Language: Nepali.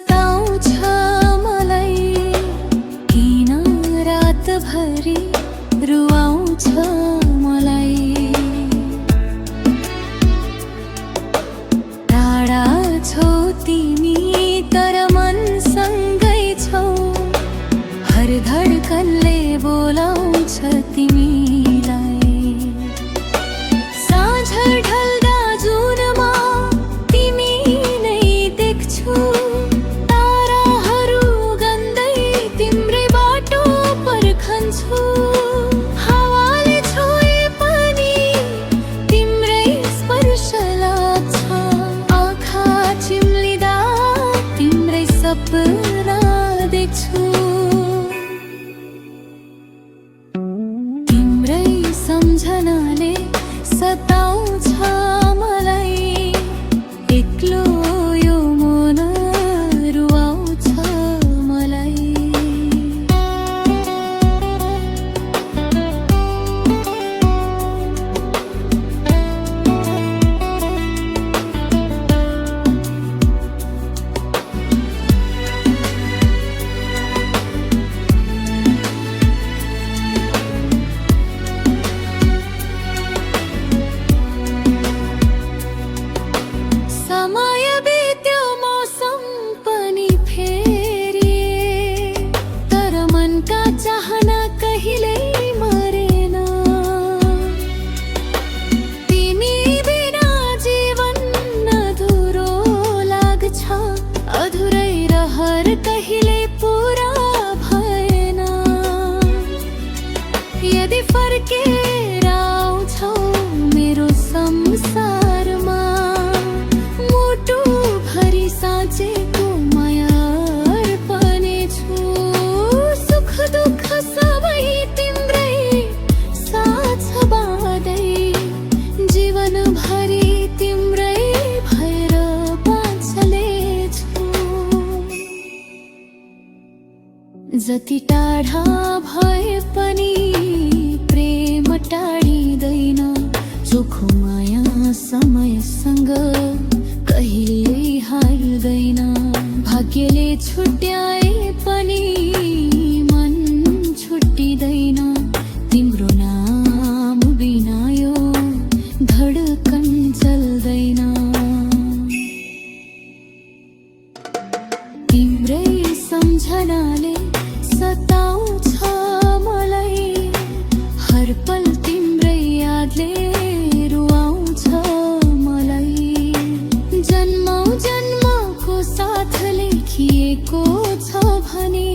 सताउँछ मलाई, किन रातभरि रुवाउँछ मलाई। टाढा छौ तिमी तर मनसँगै छौ, हर धड्कनले बोलाउँछ तिमीलाई। साँझ ढल्दा जुनमा तिमी नै देख्छु, ताराहरू गन्दै तिम्रै बाटो पर्खन्छु। हावाले छोए पनि तिम्रै स्पर्श लाग्छ, आँखा चिम्लिँदा तिम्रै सपना देख्छु। तिम्रै सम्झनाले सताउँछ मलाई, एक्लो यो मन रुवाउँछ मलाई। समय बित्यो मौसम पनि फेरिए, तर मनका चाहना कहिल्यै मरेन। तिमी बिना जीवन अधुरो लाग्छ, अधुरै रहर कहिल्यै पूरा भएन। यदि फर्केर आउँछौ मेरो संसारमा, मुटु भरि साँचेको माया अर्पणे छु। सुख दुःख सबै तिम्रै साथ बाँध्दै, जीवनभरि तिम्रै भएर बाँच्ने छु। जति टाढा भए पनि प्रेम टाढिँदैन, चोखो माया समयसँग कहिल्यै हार्दैन। भाग्यले छुट्याए पनि मन छुट्टिँदैन, तिम्रो नाम बिना यो धड्कन चल्दैन। तिम्रै सम्झनाले सताउँछ मलाई, हर पल तिम्रै यादले रुवाउँछ मलाई। जन्मौँ जन्मको साथ लेखिएको छ भने